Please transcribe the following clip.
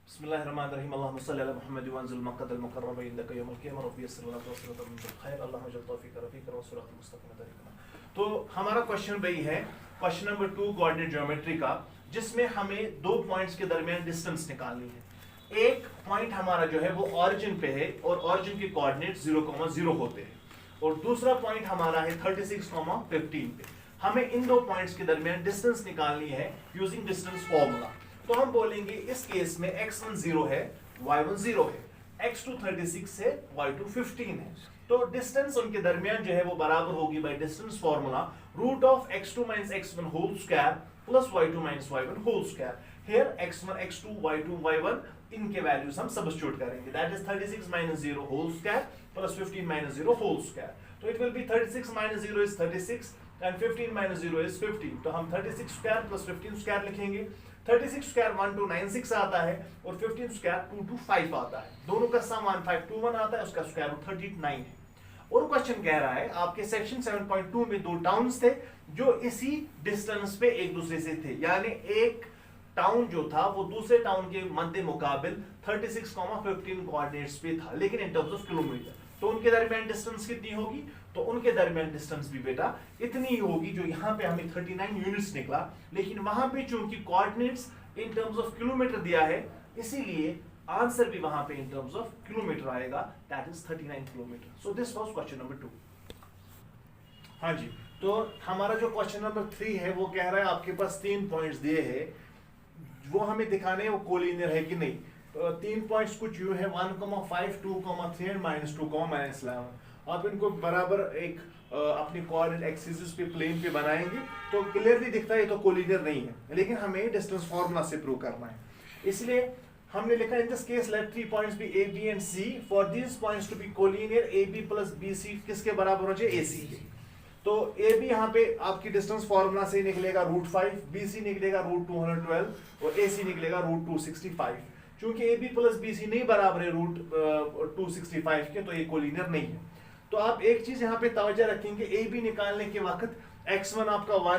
बिस्मिल्लाहिर्रहमानिर्रहीम अल्लाहुम्मा सल्लि अला मुहम्मद व अंजिल मक्कतल मुकर्रमा इंदका यौमल क़ियामह रब्बी यस्सिर वला तुअस्सिर मिन खैर अल्लाहुम्मा जल तौफीक रफीक व सिरातल मुस्तकीम तरीक़ना। तो हमारा क्वेश्चन वही है, क्वेश्चन नंबर 2 कोऑर्डिनेट ज्योमेट्री का, जिसमें हमें दो पॉइंट्स के दरमियान डिस्टेंस निकालनी है। एक पॉइंट हमारा जो है वो ऑरिजिन पे है और ऑरिजिन के कोऑर्डिनेट 0,0 होते हैं, और दूसरा पॉइंट हमारा है 36,15 पे। हमें इन दो पॉइंट्स के दरमियान डिस्टेंस निकालनी है यूजिंग डिस्टेंस फॉर्मूला। तो हम बोलेंगे इस केस में x1 0 है, y1 0 है, x2 36 है, y2 15 है। तो डिस्टेंस उनके दरमियान जो है वो बराबर होगी by distance formula root of x2 minus x1 whole square plus y2 minus y1 whole square. Here x1 x2 y2 y1 इनके वैल्यूज हम सब्स्टिट्यूट करेंगे, that is 36 minus 0 whole square plus 15 minus 0 whole square. तो it will be 36 minus 0 is 36 and 15 minus 0 is 15। तो हम 36 square plus 15 square लिखेंगे। 36 square 1296 आता है और 15 स्क्वायर 225 आता है। दोनों का सम 1521 आता है, उसका स्क्वायर रूट 39 है। और क्वेश्चन कह रहा है आपके सेक्शन 7.2 में दो टाउन्स थे जो इसी डिस्टेंस पे एक दूसरे से थे, यानी एक टाउन जो था वो दूसरे टाउन के मध्य मुकाबिल 36,15 कोऑर्डिनेट्स पे था, लेकिन इन टर्म्स ऑफ किलोमीटर। तो उनके दरमियान डिस्टेंस कितनी होगी? तो उनके दरमियान डिस्टेंस भी बेटा इतनी ही होगी, जो यहाँ पे हमें 39 यूनिट्स निकला, लेकिन वहां पे चूंकि coordinates in terms of kilometre दिया है, इसीलिए आंसर भी वहां पे इन टर्म्स ऑफ किलोमीटर आएगा, that is 39 kilometre. So this was question number 2। हाँ जी, तो हमारा जो क्वेश्चन नंबर 3 है वो कह रहा है आपके पास 3 पॉइंट्स दिए हैं, वो हमें दिखाने हैं वो कोलिनियर है कि नहीं। तो 3 पॉइंट्स कुछ यूं है 1,5 2,3 -2 -11। आप इनको बराबर एक अपनी कोऑर्डिनेट एक्सिस पे प्लेन पे बनाएंगे तो क्लियरली दिखता है ये तो कोलिनियर नहीं है, लेकिन हमें डिस्टेंस फार्मूला से प्रूव करना है। इसलिए हमने लिखा in this case let 3 points be A B and C, for this points to be collinear A B plus B C किसके बराबर होना चाहिए? ए सी के। तो ए बी यहाँ पे आपकी डिस्टेंस फार्मूला से निकलेगा √5, बी सी निकलेगा √212 और ए सी निकलेगा √265। चूंकि A B plus B C नहीं बराबर है √265 के, तो ये कोलिनियर नहीं है। तो आप एक चीज यहाँ पे तवज्जो रखेंगे, ए बी निकालने के वक्त x1 आपका 1